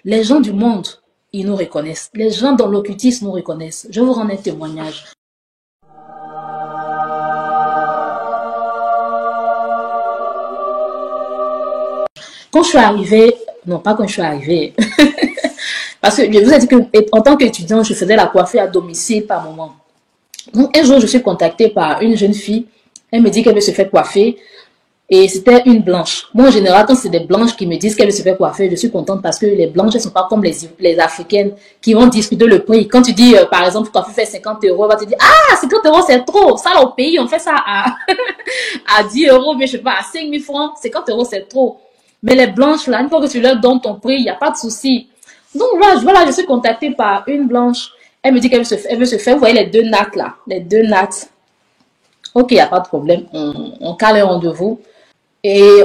Les gens du monde, ils nous reconnaissent. Les gens dans l'occultisme nous reconnaissent. Je vous rends un témoignage. Quand je suis arrivée, non pas quand je suis arrivée, parce que je vous ai dit qu'en tant qu'étudiant, je faisais la coiffure à domicile par moment. Donc un jour, je suis contactée par une jeune fille. Elle me dit qu'elle veut se faire coiffer. Et c'était une blanche. Moi, en général, quand c'est des blanches qui me disent qu'elles veulent se faire coiffer, je suis contente parce que les blanches, elles sont pas comme les africaines qui vont discuter le prix. Quand tu dis, par exemple, coiffure fait 50 euros, elle va te dire, ah, 50 euros, c'est trop. Ça, là, au pays, on fait ça à 10 euros, mais je sais pas, à 5 000 francs, 50 euros, c'est trop. Mais les blanches, là, une fois que tu leur donnes ton prix, il n'y a pas de souci. Donc, voilà, je suis contactée par une blanche. Elle me dit qu'elle veut se faire, vous voyez les deux nattes, là, les deux nattes. Ok, il n'y a pas de problème. On cale un rendez-vous. Et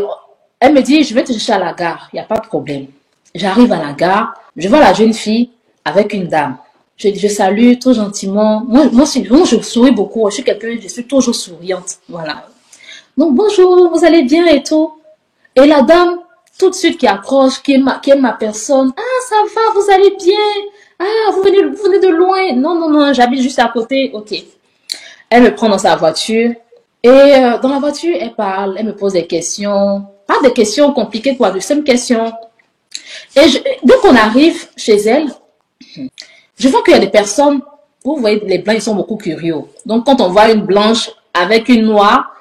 elle me dit, je vais te chercher à la gare, il n'y a pas de problème. J'arrive à la gare, je vois la jeune fille avec une dame. Je salue tout gentiment. Moi, je souris beaucoup, je suis quelqu'un, je suis toujours souriante. Voilà. Donc, bonjour, vous allez bien et tout. Et la dame, tout de suite qui accroche, qui aime ma personne. Ah, ça va, vous allez bien. Ah, vous venez de loin. Non, j'habite juste à côté. Ok. Elle me prend dans sa voiture. Et dans la voiture, elle parle, elle me pose des questions. Pas des questions compliquées, quoi, de simples questions. Et dès qu'on arrive chez elle, je vois qu'il y a des personnes, vous voyez, les blancs, ils sont beaucoup curieux. Donc, quand on voit une blanche avec une noire,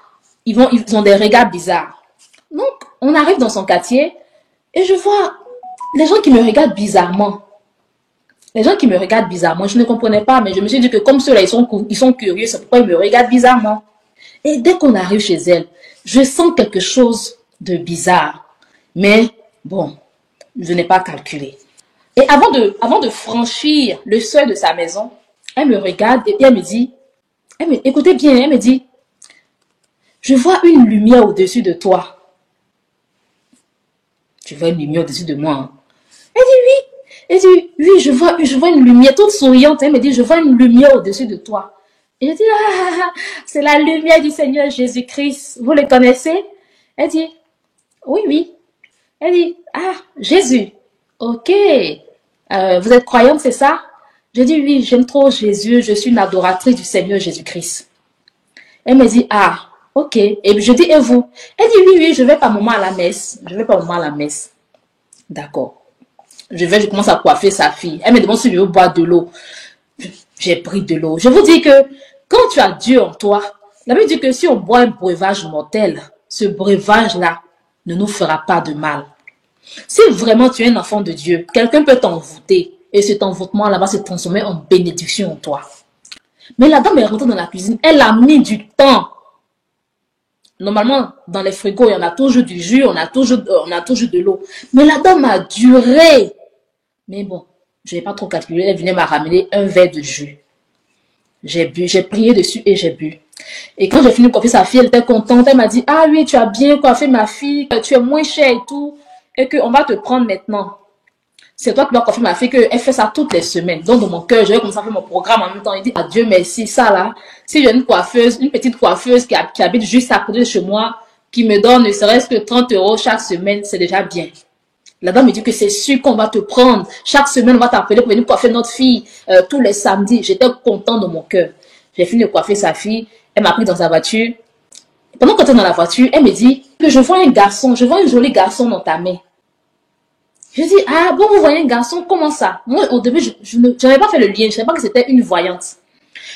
ils ont des regards bizarres. Donc, on arrive dans son quartier et je vois les gens qui me regardent bizarrement. Les gens qui me regardent bizarrement, je ne comprenais pas, mais je me suis dit que comme ceux-là, ils sont curieux, c'est pourquoi ils me regardent bizarrement. Et dès qu'on arrive chez elle, je sens quelque chose de bizarre. Mais bon, je n'ai pas calculé. Et avant de franchir le seuil de sa maison, elle me regarde et elle me dit, écoutez bien, elle me dit, je vois une lumière au-dessus de toi. Tu vois une lumière au-dessus de moi, hein? Elle dit oui. Elle dit oui, je vois une lumière toute souriante. Elle me dit, je vois une lumière au-dessus de toi. Et je dis, ah, c'est la lumière du Seigneur Jésus-Christ. Vous le connaissez? Elle dit, oui. Elle dit, ah, Jésus. Ok. Vous êtes croyante, c'est ça? Je dis, oui, j'aime trop Jésus. Je suis une adoratrice du Seigneur Jésus-Christ. Elle me dit, ah, ok. Et je dis, et vous? Elle dit, oui, je vais par moment à la messe. Je vais par moment à la messe. D'accord. Je commence à coiffer sa fille. Elle me demande si je veux boire de l'eau. J'ai pris de l'eau. Je vous dis que quand tu as Dieu en toi, la Bible dit que si on boit un breuvage mortel, ce breuvage-là ne nous fera pas de mal. Si vraiment tu es un enfant de Dieu, quelqu'un peut t'envoûter et cet envoûtement-là va se transformer en bénédiction en toi. Mais la dame est rentrée dans la cuisine. Elle a mis du temps. Normalement, dans les frigos, il y en a toujours du jus, on a toujours de l'eau. Mais la dame a duré. Mais bon, je n'ai pas trop calculé. Elle venait m'a ramener un verre de jus. J'ai bu, j'ai prié dessus et j'ai bu. Et quand j'ai fini de coiffer sa fille, elle était contente. Elle m'a dit, ah oui, tu as bien coiffé ma fille, tu es moins chère et tout. Et qu'on va te prendre maintenant. C'est toi qui dois coiffer ma fille, qu'elle fait ça toutes les semaines. Donc, dans mon cœur, je vais commencer à faire mon programme en même temps. Il dit, ah Dieu merci, ça là. Si j'ai une coiffeuse, une petite coiffeuse qui habite juste à côté de chez moi, qui me donne ne serait-ce que 30 € chaque semaine, c'est déjà bien. La dame me dit que c'est sûr qu'on va te prendre. Chaque semaine, on va t'appeler pour venir coiffer notre fille tous les samedis. J'étais content dans mon cœur. J'ai fini de coiffer sa fille. Elle m'a pris dans sa voiture. Pendant qu'on était dans la voiture, elle me dit que je vois un garçon, je vois un joli garçon dans ta main. Je dis, ah bon, vous voyez un garçon, comment ça? Moi, au début, je n'avais pas fait le lien, je ne savais pas que c'était une voyante.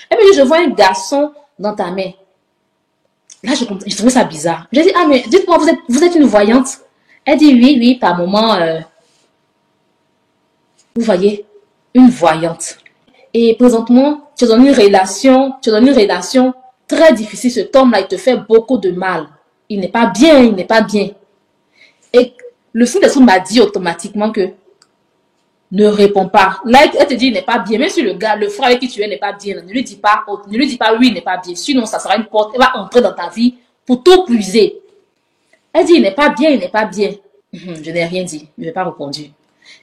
Elle me dit, je vois un garçon dans ta main. Là, je trouvais ça bizarre. Je dis, ah mais dites-moi, vous êtes une voyante? Elle dit, oui, par moment, vous voyez, une voyante. Et présentement, tu es dans une relation très difficile. Cet homme-là, il te fait beaucoup de mal. Il n'est pas bien. Et le Saint-Esprit m'a dit automatiquement que ne réponds pas. Là, elle te dit, il n'est pas bien. Même si le frère avec qui tu es n'est pas bien, ne lui dis pas oui, il n'est pas bien. Sinon, ça sera une porte. Elle va entrer dans ta vie pour tout puiser. Elle dit, il n'est pas bien. Je n'ai rien dit. Je n'ai pas répondu.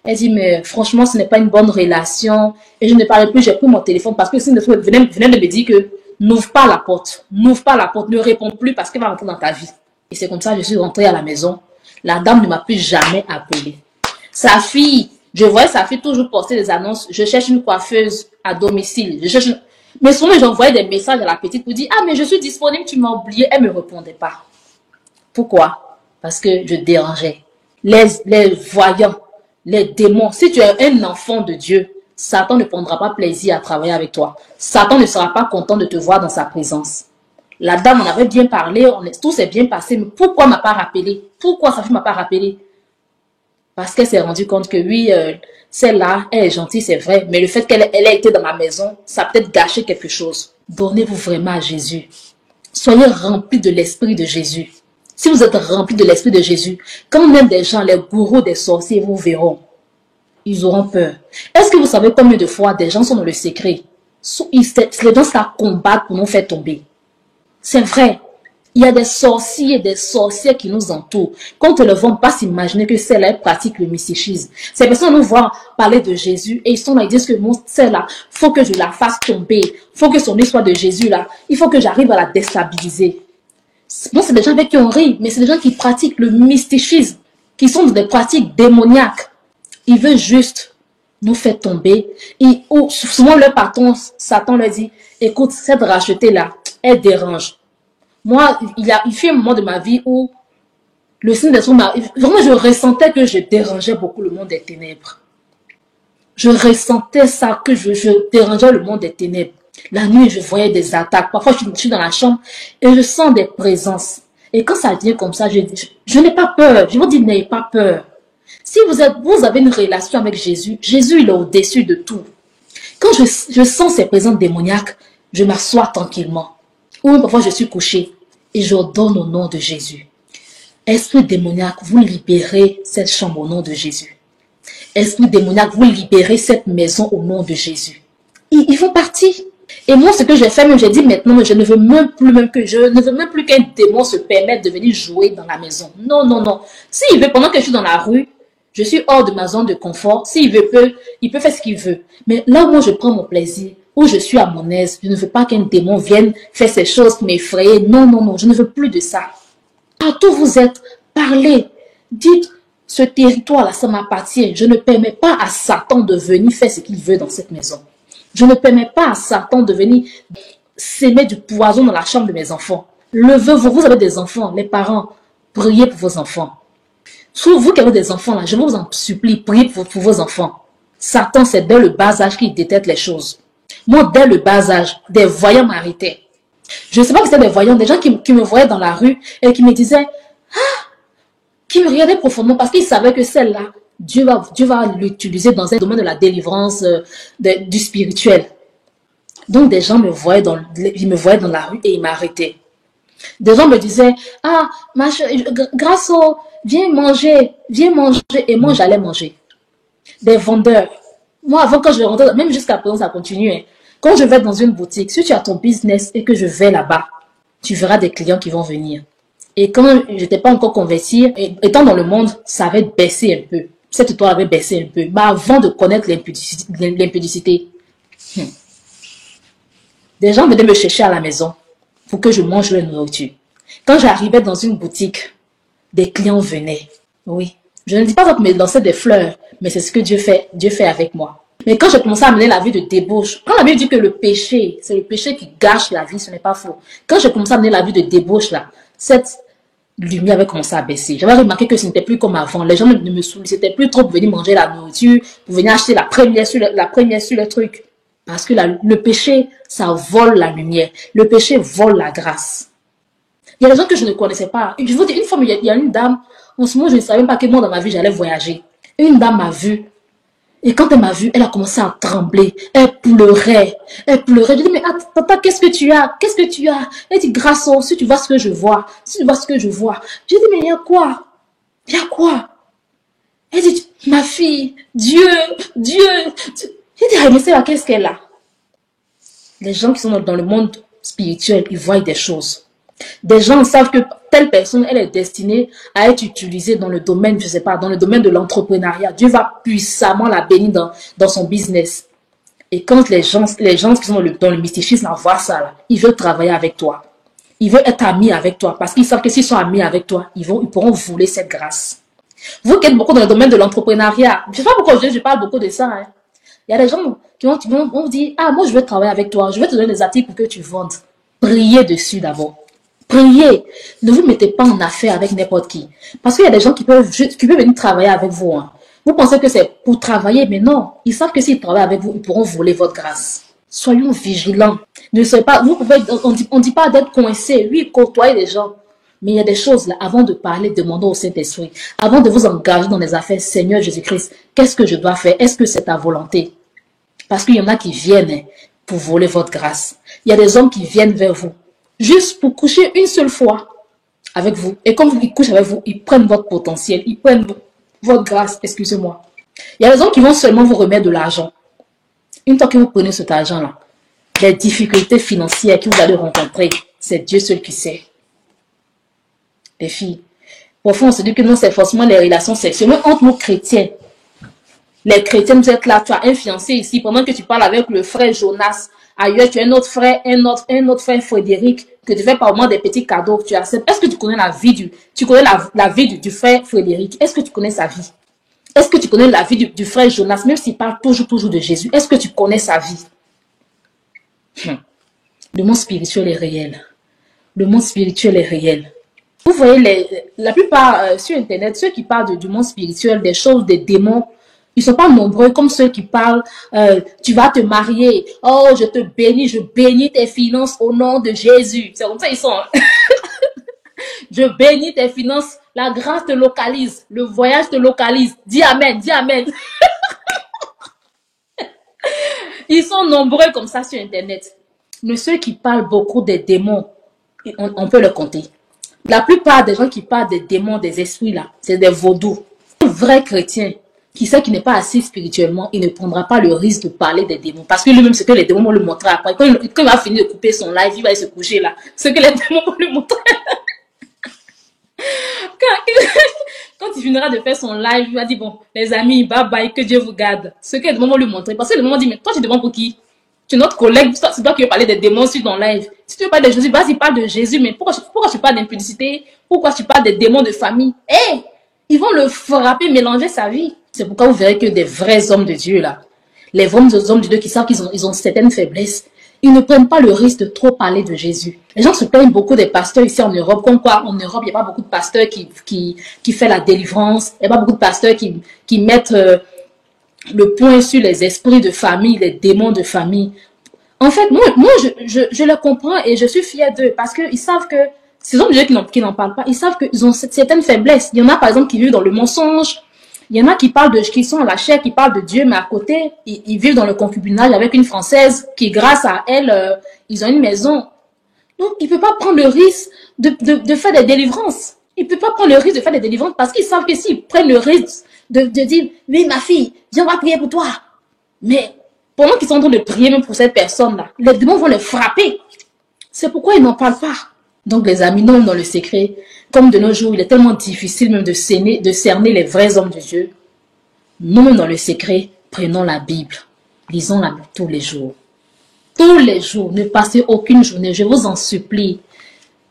Elle dit, mais franchement, ce n'est pas une bonne relation. Et je ne parlais plus, j'ai pris mon téléphone parce que si venait de me dire que n'ouvre pas la porte, ne réponds plus parce qu'elle va rentrer dans ta vie. Et c'est comme ça que je suis rentrée à la maison. La dame ne m'a plus jamais appelé. Sa fille Je voyais sa fille toujours poster des annonces. Je cherche une coiffeuse à domicile. Mais souvent, j'envoyais des messages à la petite pour dire, ah, mais je suis disponible, tu m'as oublié. Elle ne me répondait pas. Pourquoi? Parce que je dérangeais. Les voyants, les démons. Si tu es un enfant de Dieu, Satan ne prendra pas plaisir à travailler avec toi. Satan ne sera pas content de te voir dans sa présence. La dame, on avait bien parlé, tout s'est bien passé, mais pourquoi m'a pas rappelé? Pourquoi sa fille m'a pas rappelé? Parce qu'elle s'est rendue compte que oui, celle-là, elle est gentille, c'est vrai, mais le fait qu'elle ait été dans ma maison, ça a peut-être gâché quelque chose. Donnez-vous vraiment à Jésus. Soyez remplis de l'esprit de Jésus. Si vous êtes remplis de l'esprit de Jésus, quand même des gens, les gourous des sorciers vous verront, ils auront peur. Est-ce que vous savez combien de fois des gens sont dans le secret? Les gens se combattent pour nous faire tomber. C'est vrai. Il y a des sorciers et des sorcières qui nous entourent. Quand ne vont pas s'imaginer que celle-là pratique le mysticisme. Ces personnes nous voient parler de Jésus et ils sont là, ils disent que celle-là, faut que je la fasse tomber. Faut que son histoire de Jésus là, il faut que j'arrive à la déstabiliser. Bon, c'est des gens avec qui on rit, mais c'est des gens qui pratiquent le mysticisme, qui sont dans des pratiques démoniaques. Ils veulent juste nous faire tomber. Souvent, leur patron, Satan leur dit, écoute, cette rachetée-là, elle dérange. Moi, il fut un moment de ma vie où le signe d'esprit vraiment, je ressentais que je dérangeais beaucoup le monde des ténèbres. Je ressentais ça, que je dérangeais le monde des ténèbres. La nuit, je voyais des attaques. Parfois, je suis dans la chambre et je sens des présences. Et quand ça devient comme ça, je n'ai pas peur. Je vous dis, n'ayez pas peur. Si vous avez une relation avec Jésus, Jésus, il est au-dessus de tout. Quand je sens ces présences démoniaques, je m'assois tranquillement. Ou parfois, je suis couché et j'ordonne au nom de Jésus. Esprit démoniaque, vous libérez cette chambre au nom de Jésus. Esprit démoniaque, vous libérez cette maison au nom de Jésus. Ils font partie. Et moi, ce que j'ai fait, j'ai dit maintenant, je ne veux même plus qu'un démon se permette de venir jouer dans la maison. Non, non, non. S'il veut, pendant que je suis dans la rue, je suis hors de ma zone de confort. S'il veut, il peut faire ce qu'il veut. Mais là où moi, je prends mon plaisir, où je suis à mon aise, je ne veux pas qu'un démon vienne faire ces choses qui m'effraient. Non, non, non, je ne veux plus de ça. Partout vous êtes, parlez, dites, ce territoire-là, ça m'appartient. Je ne permets pas à Satan de venir faire ce qu'il veut dans cette maison. Je ne permets pas à Satan de venir s'aimer du poison dans la chambre de mes enfants. Levez-vous, vous avez des enfants, les parents, priez pour vos enfants. Soit vous qui avez des enfants là, je vous en supplie, priez pour vos enfants. Satan, c'est dès le bas âge qu'il détecte les choses. Moi, dès le bas âge, des voyants m'arrêtaient. Je ne sais pas que c'était des voyants, des gens qui me voyaient dans la rue et qui me disaient, ah, qui me regardaient profondément parce qu'ils savaient que celle-là, Dieu va l'utiliser dans un domaine de la délivrance, du spirituel. Donc, des gens ils me voyaient dans la rue et ils m'arrêtaient. Des gens me disaient, ah, grâce au, viens manger. Et moi, j'allais manger. Des vendeurs. Moi, avant, quand je rentrais, même jusqu'à présent, ça continue. Hein. Quand je vais dans une boutique, si tu as ton business et que je vais là-bas, tu verras des clients qui vont venir. Et quand je n'étais pas encore convertie, étant dans le monde, ça avait baissé un peu. Cette toile avait baissé un peu. Mais avant de connaître l'impudicité, des gens venaient me chercher à la maison pour que je mange leur nourriture. Quand j'arrivais dans une boutique, des clients venaient. Oui. Je ne dis pas que me lancer des fleurs, mais c'est ce que Dieu fait avec moi. Mais quand j'ai commencé à mener la vie de débauche, quand la Bible dit que le péché, c'est le péché qui gâche la vie, ce n'est pas faux. Quand j'ai commencé à mener la vie de débauche là, cette lumière avait commencé à baisser. J'avais remarqué que ce n'était plus comme avant. Les gens ne me sollicitaient plus trop pour venir manger la nourriture, pour venir acheter la première sur le truc. Parce que le péché, ça vole la lumière. Le péché vole la grâce. Il y a des gens que je ne connaissais pas. Je vous dis, une fois, il y a une dame, en ce moment, je ne savais même pas que moi, dans ma vie, j'allais voyager. Une dame m'a vue. Et quand elle m'a vue, elle a commencé à trembler. Elle pleurait. Elle pleurait. Je dis, mais tata, qu'est-ce que tu as? Qu'est-ce que tu as? Elle dit, grâce au, si tu vois ce que je vois. Si tu vois ce que je vois. Je dis, mais il y a quoi? Il y a quoi? Elle dit, ma fille, Dieu. J'ai dit, ah, mais c'est là, qu'est-ce qu'elle a? Les gens qui sont dans le monde spirituel, ils voient des choses. Des gens savent que telle personne, elle est destinée à être utilisée dans le domaine, je sais pas, dans le domaine de l'entrepreneuriat. Dieu va puissamment la bénir dans son business. Et quand les gens qui sont dans le mysticisme voient ça, là, ils veulent travailler avec toi. Ils veulent être amis avec toi parce qu'ils savent que s'ils sont amis avec toi, ils pourront voler cette grâce. Vous qui êtes beaucoup dans le domaine de l'entrepreneuriat, je ne sais pas pourquoi je parle beaucoup de ça. Hein. Il y a des gens qui vont vous dire, ah, moi je veux travailler avec toi, je vais te donner des articles pour que tu vendes. Priez dessus d'abord. Priez. Ne vous mettez pas en affaire avec n'importe qui. Parce qu'il y a des gens qui peuvent venir travailler avec vous. Hein. Vous pensez que c'est pour travailler, mais non. Ils savent que s'ils travaillent avec vous, ils pourront voler votre grâce. Soyons vigilants. Ne soyez pas, on dit pas d'être coincé. Oui, côtoyez les gens. Mais il y a des choses là, avant de parler, demandons au Saint-Esprit. Avant de vous engager dans les affaires, Seigneur Jésus-Christ, qu'est-ce que je dois faire? Est-ce que c'est ta volonté? Parce qu'il y en a qui viennent pour voler votre grâce. Il y a des hommes qui viennent vers vous, juste pour coucher une seule fois avec vous. Et comme ils couchent avec vous, ils prennent votre potentiel, ils prennent votre grâce, excusez-moi. Il y a des hommes qui vont seulement vous remettre de l'argent. Une fois que vous prenez cet argent-là, les difficultés financières que vous allez rencontrer, c'est Dieu seul qui sait. Les filles, parfois on se dit que non, c'est forcément les relations sexuelles. Mais entre nous chrétiens, les chrétiens, vous êtes là, tu as un fiancé ici, pendant que tu parles avec le frère Jonas, ailleurs tu as un autre frère, un autre frère Frédéric, que tu fais par moment des petits cadeaux que tu acceptes. Est-ce que tu connais la vie du frère Frédéric? Est-ce que tu connais sa vie? Est-ce que tu connais la vie du frère Jonas, même s'il parle toujours de Jésus? Est-ce que tu connais sa vie? Le monde spirituel est réel. Le monde spirituel est réel. Vous voyez, la plupart sur Internet, ceux qui parlent du monde spirituel, des choses, des démons, ils ne sont pas nombreux comme ceux qui parlent, tu vas te marier, oh, je te bénis, je bénis tes finances au nom de Jésus. C'est comme ça ils sont. Je bénis tes finances, la grâce te localise, le voyage te localise. Dis Amen, dis Amen. Ils sont nombreux comme ça sur Internet. Mais ceux qui parlent beaucoup des démons, on peut le compter. La plupart des gens qui parlent des démons, des esprits là, c'est des vaudous. Un vrai chrétien qui sait qu'il n'est pas assis spirituellement, il ne prendra pas le risque de parler des démons. Parce que lui-même, ce que les démons vont lui montrer après. Quand il va finir de couper son live, il va aller se coucher là. Ce que les démons vont lui montrer. Quand il finira de faire son live, il va dire, bon, les amis, bye bye, que Dieu vous garde. Ce que les démons vont lui montrer. Parce que les démons disent, mais toi, tu te demandes pour qui? Tu es notre collègue, c'est toi qui veux parler des démons sur ton live. Si tu veux parler de Jésus, vas-y, parle de Jésus, mais pourquoi tu parles d'impudicité? Pourquoi tu parles des démons de famille? Ils vont le frapper, mélanger sa vie. C'est pourquoi vous verrez que des vrais hommes de Dieu, là, les vrais hommes de Dieu qui savent qu'ils ont certaines faiblesses, ils ne prennent pas le risque de trop parler de Jésus. Les gens se plaignent beaucoup des pasteurs ici en Europe, comme quoi en Europe, il n'y a pas beaucoup de pasteurs qui font la délivrance, il n'y a pas beaucoup de pasteurs qui mettent le point sur les esprits de famille, les démons de famille. En fait, moi je le comprends et je suis fière d'eux parce qu'ils savent que ces hommes de Dieu qui n'en parlent pas, ils savent qu'ils ont certaines faiblesses. Il y en a par exemple qui vivent dans le mensonge, il y en a qui sont à la chair, qui parlent de Dieu, mais à côté, ils vivent dans le concubinage avec une Française qui, grâce à elle, ils ont une maison. Donc, il ne peut pas prendre le risque de faire des délivrances. Il ne peut pas prendre le risque de faire des délivrances parce qu'ils savent que s'ils prennent le risque de dire, oui, ma fille, viens, on va prier pour toi. Mais pendant qu'ils sont en train de prier même pour cette personne-là, les démons vont les frapper. C'est pourquoi ils n'en parlent pas. Donc, les amis, nous, dans le secret, comme de nos jours, il est tellement difficile même de cerner les vrais hommes de Dieu. Nous, dans le secret, prenons la Bible. Lisons-la tous les jours. Tous les jours. Ne passez aucune journée. Je vous en supplie.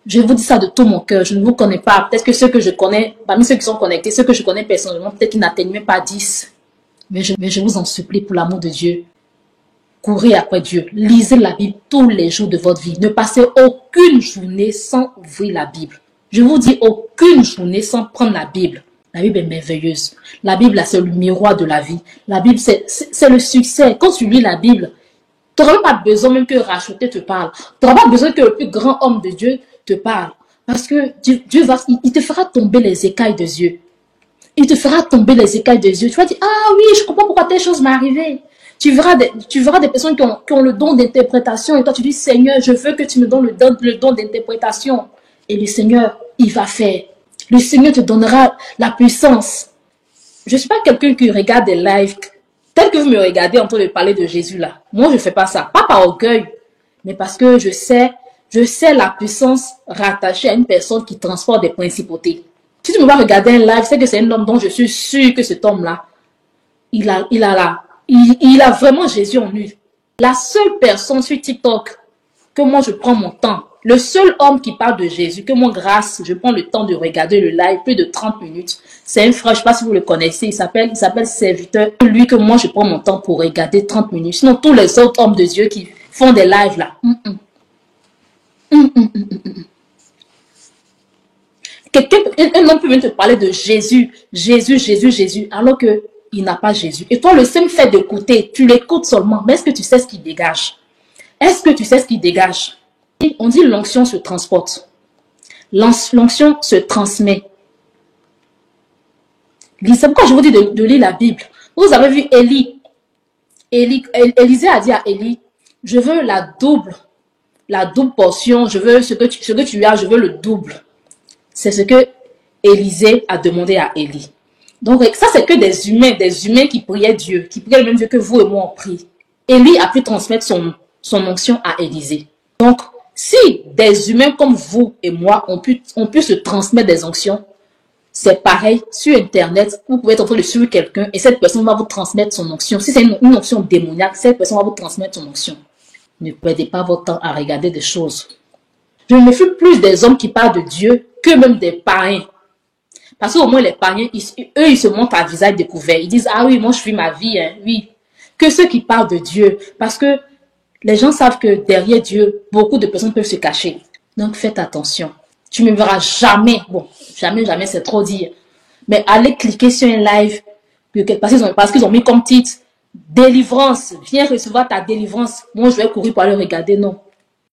Je vous dis ça de tout mon cœur. Je ne vous connais pas. Peut-être que ceux que je connais, parmi ceux qui sont connectés, ceux que je connais personnellement, peut-être qu'ils n'atteignent même pas 10. Mais je vous en supplie pour l'amour de Dieu. Courez après Dieu. Lisez la Bible tous les jours de votre vie. Ne passez aucune journée sans ouvrir la Bible. Je vous dis aucune journée sans prendre la Bible. La Bible est merveilleuse. La Bible, c'est le miroir de la vie. La Bible, c'est le succès. Quand tu lis la Bible, tu n'auras pas besoin même que Racheté te parle. Tu n'auras pas besoin que le plus grand homme de Dieu te parle. Parce que Dieu il te fera tomber les écailles des yeux. Il te fera tomber les écailles des yeux. Tu vas dire, ah oui, je comprends pourquoi telle chose m'est arrivée. Tu verras des personnes qui ont le don d'interprétation et toi tu dis, Seigneur, je veux que tu me donnes le don d'interprétation. Et le Seigneur, il va faire. Le Seigneur te donnera la puissance. Je ne suis pas quelqu'un qui regarde des lives tel que vous me regardez en train de parler de Jésus là. Moi, je ne fais pas ça. Pas par orgueil, mais parce que je sais la puissance rattachée à une personne qui transporte des principautés. Si tu me vas regarder un live, c'est que c'est un homme dont je suis sûr que cet homme-là, il a vraiment Jésus en lui. La seule personne sur TikTok que moi je prends mon temps le seul homme qui parle de Jésus, que moi, grâce, je prends le temps de regarder le live, plus de 30 minutes. C'est un frère, je ne sais pas si vous le connaissez, il s'appelle Serviteur. Lui que moi, je prends mon temps pour regarder 30 minutes. Sinon, tous les autres hommes de Dieu qui font des lives là. Un homme peut venir te parler de Jésus, Jésus, alors que il n'a pas Jésus. Et toi, le seul fait d'écouter, tu l'écoutes seulement. Mais est-ce que tu sais ce qu'il dégage? Est-ce que tu sais ce qu'il dégage? On dit l'onction se transporte. L'onction se transmet. C'est pourquoi je vous dis de lire la Bible. Vous avez vu Élisée a dit à Élie, je veux la double portion, je veux ce que tu as, je veux le double. C'est ce que Élisée a demandé à Élie. Donc ça, c'est que des humains qui priaient Dieu, qui priaient le même Dieu que vous et moi on prie. Élie a pu transmettre son onction à Élisée. Donc, si des humains comme vous et moi ont pu se transmettre des onctions, c'est pareil sur Internet, vous pouvez être en train de suivre quelqu'un et cette personne va vous transmettre son onction. Si c'est une onction démoniaque, cette personne va vous transmettre son onction. Ne perdez pas votre temps à regarder des choses. Je me méfie plus des hommes qui parlent de Dieu que même des païens. Parce qu'au moins les païens, eux, ils se montrent à visage découvert. Ils disent, ah oui, moi je vis ma vie, hein, oui. Que ceux qui parlent de Dieu. Parce que les gens savent que derrière Dieu, beaucoup de personnes peuvent se cacher. Donc faites attention. Tu ne me verras jamais, bon, jamais, c'est trop dire. Mais allez cliquer sur un live, parce qu'ils ont mis comme titre, délivrance, viens recevoir ta délivrance. Moi, je vais courir pour aller regarder, non.